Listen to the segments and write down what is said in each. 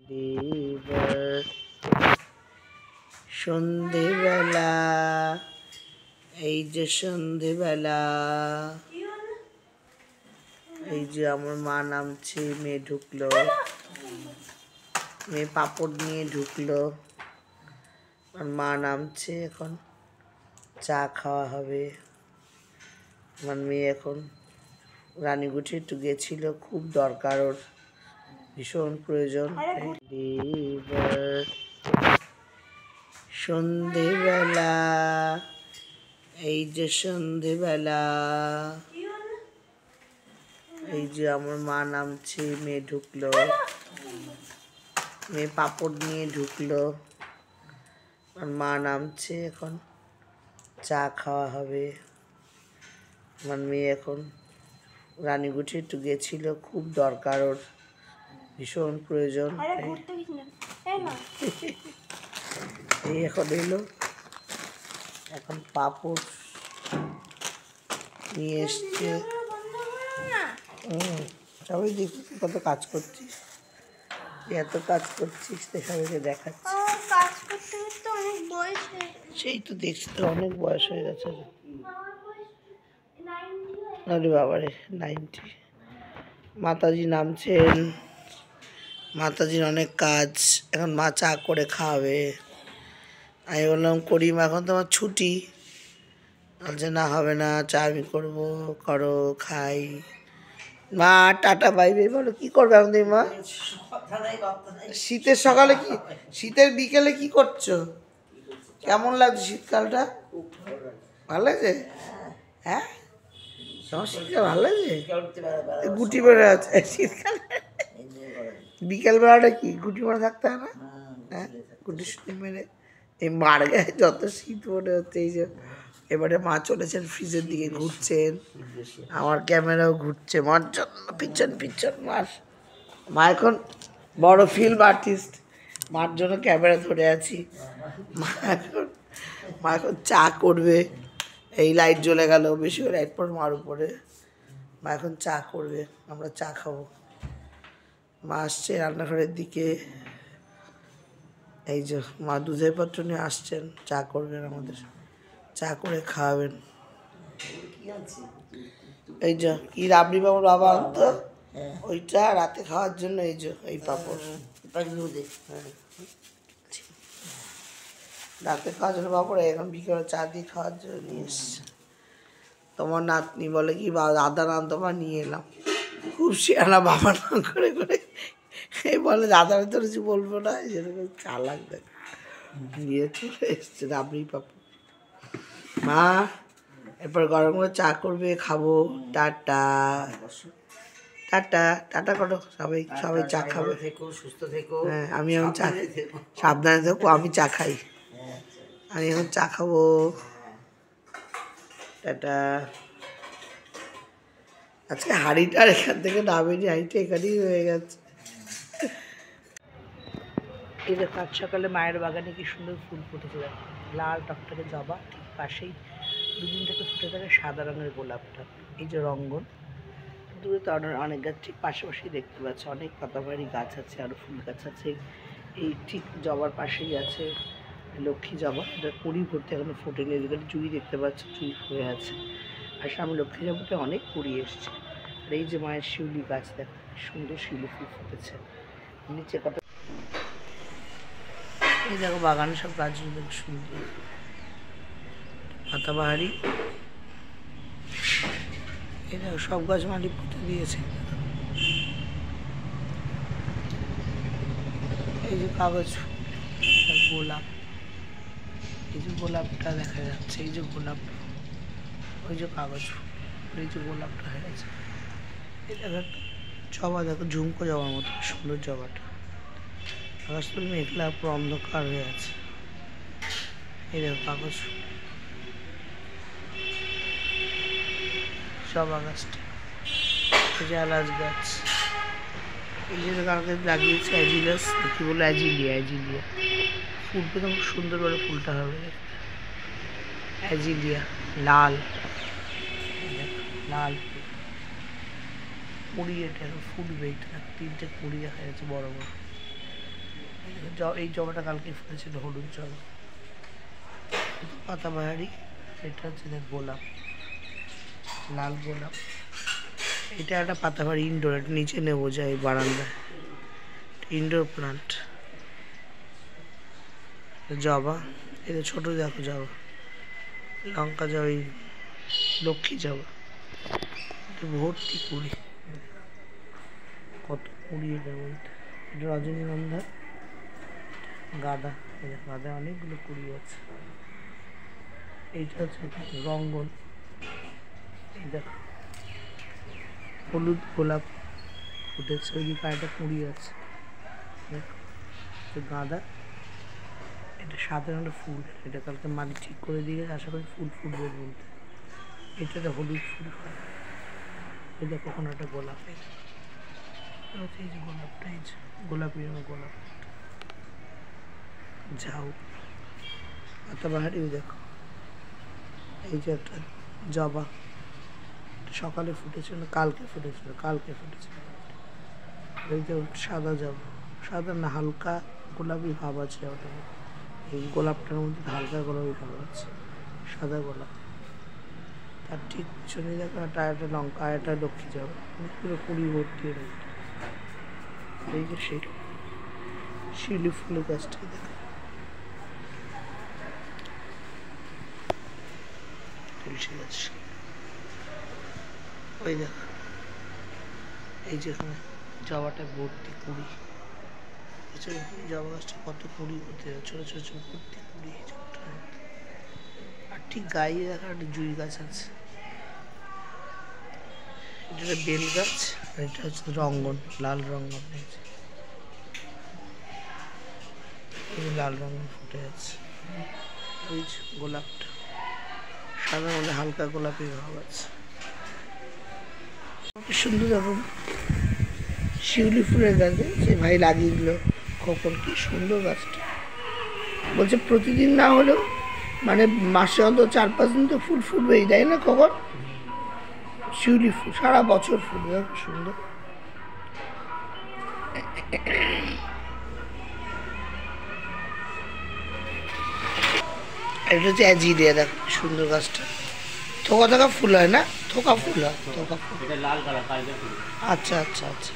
এবার সন্ধেবেলা, এই যে সন্ধেবেলা, এই যে আমার মা নামছে, মেয়ে ঢুকলো, মেয়ে পাপড় নিয়ে ঢুকলো, আর মা নামছে, এখন চা খাওয়া হবে। আমার মেয়ে এখন রানীগুটি একটু গেছিল, খুব দরকার, ওর ভীষণ প্রয়োজন। এবার সন্ধেবেলা, এই যে সন্ধেবেলা, এই যে আমার মা নামছে, মেয়ে ঢুকলো, মেয়ে পাপড় নিয়ে ঢুকলো, আর মা নামছে, এখন চা খাওয়া হবে। আমার মেয়ে এখন রানীগুটি একটু গেছিল, খুব দরকার, ওর ভীষণ প্রয়োজন। এই এখন এলো, এখন পাপড় নিয়ে এসছে। সবাই দেখি কত কাজ করছিস, এত কাজ করছিস তো সবাইকে দেখাচ্ছি। সেই তো দেখছি তো, অনেক বয়স হয়ে গেছে। আরে বাবারে, 90। মাতাজি নামছেন, মাতাজির অনেক কাজ, এখন মা চা করে খাওয়াবে। আমি বললাম করি মা, এখন তো আমার ছুটি। বলছে না, হবে না, চা আমি করবো, করো, খাই। মা টাটা বাই বাই বলো। কি করবে এখন তুমি মা? শীতের সকালে কি, শীতের বিকেলে কি করছো? কেমন লাগছে শীতকালটা? ভালো লাগছে? হ্যাঁ, তোমার শীতকাল ভালো লাগছে? গুটি বেড়ে আছে শীতকালে। বিকেল বেলাটা কি গুটি মারা থাকতে হয় না? হ্যাঁ, গুটি শুটি মেরে এই মার গায়ে যত শীত মনে হচ্ছে। এই যে এবারে মা চলেছেন ফ্রিজের দিকে, ঘুরছেন, আমার ক্যামেরাও ঘুরছে মার জন্য, পিছন পিছন মার। মা এখন বড় ফিল্ম আর্টিস্ট, মার জন্য ক্যামেরা ধরে আছি। মা এখন চা করবে, এই লাইট জ্বলে গেল, বেশি করে লাইট পড়ে মার উপরে। মা এখন চা করবে, আমরা চা খাবো। মা আসছে রান্নাঘরের দিকে, এই যে মা দুধের পাত্র নিয়ে আসছেন, চা করবেন, আমাদের চা করে খাওয়াবেন। এই যে কি রাবড়ি পাপড় বাবা আনতো, ওইটা রাতে খাওয়ার জন্য, এই যে এই পাপড়। হ্যাঁ, রাতে খাওয়ার জন্য পাপড়, এখন বিকেলে চা দিয়ে খাওয়ার জন্য নিয়ে এসছে। তোমার নাতনি বলে কি দাদা নাম তোমার নিয়ে এলাম, খুব শিয়ানা বাবা নাম করে করে এই বলে দাদার তো কিছু বলবো না, যেরকম চালাক দেখ নিয়ে চলে এসছে রাবড়ি পাপড়। মা এরপর গরম করে চা করবে, খাবো। টাটা টাটা টাটা করো সবাই, সবাই চা খাবে। সুস্থ থেকো। হ্যাঁ, আমি এখন চা, সাবধানে থেকো, আমি চা খাই, আমি এখন চা খাবো। টাটা। আজকে হাঁড়িটার এখান থেকে নামেনি, হাঁড়িটা এখানেই হয়ে গেছে। এই দেখো আজ সকালে মায়ের বাগানে কি সুন্দর ফুল ফুটেছে, দেখো লাল টকটকে জবা, ঠিক পাশেই দুদিন থেকে ফুটে থাকে সাদা রঙের গোলাপটা। এই যে রঙ্গন, দূরে তো অনেক গাছ, ঠিক পাশাপাশি দেখতে পাচ্ছি অনেক পাতাবাড়ি গাছ আছে, আরও ফুল গাছ আছে। এই ঠিক জবার পাশেই আছে লক্ষ্মী জবা, এটা কুড়ি ভর্তি এখনো ফোটেনি। এদিকে জুঁই দেখতে পাচ্ছি, জুঁই হয়ে আছে, আর সামনে লক্ষ্মী জবাটা অনেক কুড়ি এসছে। আর এই যে মায়ের শিউলি গাছ, দেখো সুন্দর শিউলি ফুল ফুটেছে নিচে কত। এই দেখো বাগানে সব গাছগুলো সুন্দর পাতাবাহারি। এই দেখো সব গাছ মাটি পুঁতে দিয়েছে। এই যে কাগজ, গোলাপ, এই যে গোলাপটা দেখা যাচ্ছে, এই যে গোলাপ, ওই যে কাগজ ফুল, এই যে গোলাপটা হয়ে গেছে। এই দেখো একটা জবা, দেখো ঝুমকো জবার মতো সুন্দর জবাটা। আকাশ তো মেঘলা, পুরো অন্ধকার হয়ে আছে। এই দেখো কাগজ ফুল, জবা গাছটা, এই যে এলাচ গাছ, এই যে কালকে লাগিয়েছে অ্যাজিলাস, কি বলে অ্যাজিলিয়া, অ্যাজিলিয়া ফুলটা তো খুব সুন্দর করে ফুলটা হবে, অ্যাজিলিয়া লাল, লাল কুড়ি, এটা ফুটবে, এটা তিনটে কুড়ি দেখা যাচ্ছে বড় বড়। এই জবাটা কালকে ফুটেছিল, হলুদ জবা। পাতাবাহারি, এটা হচ্ছে দেখ গোলাপ, লাল গোলাপ। এটা একটা পাতাবাহারি ইনডোর, এটা নিচে নেবো যায় বারান্দায়, ইনডোর প্লান্ট। জবা, এটা ছোটো দেখো জবা, লঙ্কা জবা, এই লক্ষ্মী জবা, এটা ভর্তি কুড়ি, কত কুড়ি এটা বলতে। এটা রজনীগন্ধা, গাঁদা, গাঁদা অনেকগুলো কুড়ি আছে। এইটা হচ্ছে রঙ্গন, এই দেখো হলুদ গোলাপ ফুটেছে, ওইদিকে একটা কুড়ি আছে। দেখো গাঁদা, এটা সাধারণ ফুল, এটা কালকে মাটি ঠিক করে দিয়ে আশা করি ফুল ফুটবে বলতে। এটা হলুদ ফুল হয়। এই দেখো ওখানে একটা গোলাপ, এই যে গোলাপটা, এই যে গোলাপি রঙের গোলাপ, ঝাউ, পাতাবাহারি। দেখো এই যে একটা জবা, সকালে ফুটেছিল, কালকে ফুটেছিল। এই যে সাদা জবা, সাদা না হালকা গোলাপি ভাব আছে ওটা, এই গোলাপটার মধ্যে হালকা গোলাপি ভাব আছে, সাদা গোলাপ। তার ঠিক পিছনে দেখো একটা লঙ্কা, একটা লক্ষ্মী জবা, পুরো কুড়ি ভর্তি। এই যে শিউলি ফুলের গাছটাই দেখো, তুলসী গাছ। ওই দেখো এই যেখানে জবাটা ভর্তি কুড়ি, জবা গাছটা কত কুড়ি হতে, ছোটো ছোটো ছোটো ভর্তি কুড়ি। আর ঠিক গায়ে দেখা একটা জুঁই গাছ আছে, এটা বেল গাছ, আর এটা হচ্ছে রঙ্গন, লাল রঙ্গন। এই লাল রঙের ফুটে আছে। ওই যে গোলাপটা সাদা মধ্যে হালকা গোলাপি ভাব আছে, সুন্দর। রকম শিউলি ফুলের গাছে সে ভাই লাগিয়ে দিল খোকন, কি সুন্দর গাছটা। বলছে প্রতিদিন না হলেও মানে মাসে অন্তত 4-5 দিন তো ফুল ফুটবেই, তাই না খোকন? শিউলি ফুল সারা বছর ফুলবে, সুন্দর। এটা হচ্ছে অ্যাজিডিয়া, দেখো সুন্দর গাছটা, থোকা থোকা ফুল হয় না, থোকা ফুল হয়, থোকা ফুল। আচ্ছা আচ্ছা আচ্ছা।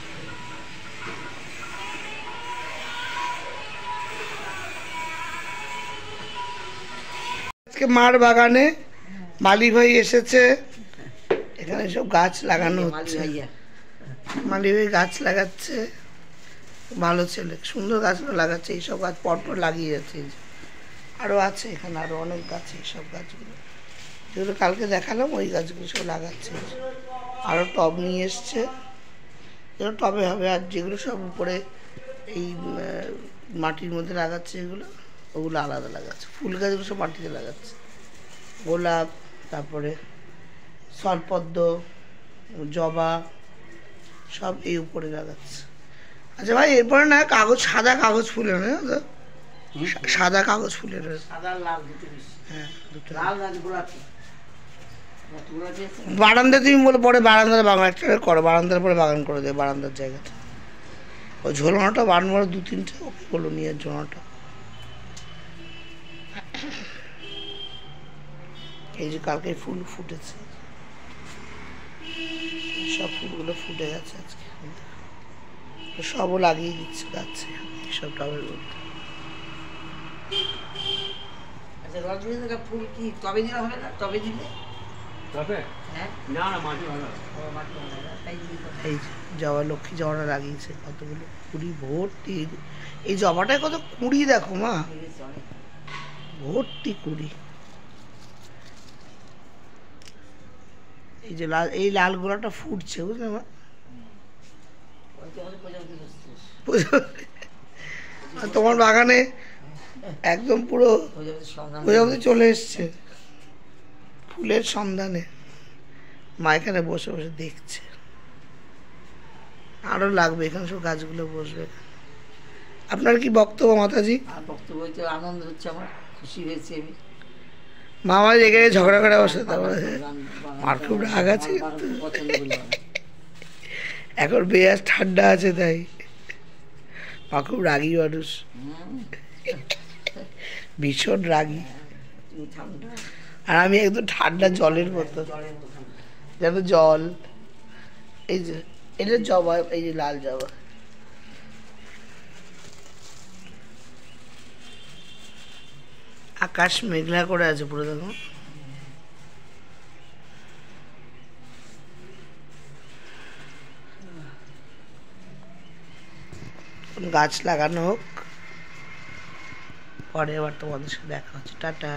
আজকে মার বাগানে মালি ভাই এসেছে, এখানে সব গাছ লাগানো হচ্ছে, মালি ভাই গাছ লাগাচ্ছে, ভালো ছেলে, সুন্দর গাছগুলো লাগাচ্ছে। এইসব গাছ পরপর লাগিয়ে যাচ্ছে, আরও আছে এখানে, আরও অনেক গাছ, এইসব গাছগুলো যেগুলো কালকে দেখালাম ওই গাছগুলো সব লাগাচ্ছে। আরও টব নিয়ে এসছে, এগুলো টবে হবে। আর যেগুলো সব উপরে এই মাটির মধ্যে লাগাচ্ছে এগুলো, ওগুলো আলাদা লাগাচ্ছে। ফুল গাছগুলো সব মাটিতে লাগাচ্ছে, গোলাপ, তারপরে স্থলপদ্ম, জবা, সব এই উপরে লাগাচ্ছে। আচ্ছা ভাই, এরপরে না কাগজ, সাদা কাগজ ফুলের, না সাদা কাগজ ফুলের, হ্যাঁ দুটো। বারান্দা তুমি বলে পরে বারান্দার বাগান একটা করো, বারান্দার পরে বাগান করে দেবে, বারান্দার জায়গাটা। ওই ঝোলনাটা বারবার 2-3টে ওকে করলো নিয়ে, ঝোলনাটা। এই যে কালকে ফুল ফুটেছে, সব ফুলগুলো ফুটে গেছে আজকে, সবও লাগিয়ে দিচ্ছে গাছে সব টবের মধ্যে। আচ্ছা রজনীগন্ধা ফুল কি টবে দিলে হবে না? টবে দিলে এই জবা, লক্ষ্মী জবাটা লাগিয়েছে, কতগুলো কুড়ি ভর্তি। এই জবাটায় কত কুড়ি দেখো মা, ভর্তি কুড়ি। এই যে লাল, এই লাল গোলাপটা ফুটছে, বুঝলে মা? তোমার বাগানে একদম পুরো প্রজাপতি চলে এসছে ফুলের সন্ধানে। মা এখানে বসে বসে দেখছে, আরো লাগবে, এখানে সব গাছগুলো বসবে। আপনার কি বক্তব্য মাতাজি? বক্তব্য হইতে আনন্দ হচ্ছে, আমার খুশি হয়েছে। আমি মামা এখানে ঝগড়া করে বসে, তারপরে মার খুব রাগ আছে, এখন বেশ ঠান্ডা আছে, তাই মা খুব রাগী মানুষ, ভীষণ রাগী। তুই ঠান্ডা, আর আমি একদম ঠান্ডা জলের মতো, জলের মতন। যেন জল। এই যে এটা জবা, এই যে লাল জবা। আকাশ মেঘলা করে আছে পুরো, দেখো। গাছ লাগানো হোক, পরে আবার তোমাদের সাথে দেখা হচ্ছে। টাটা।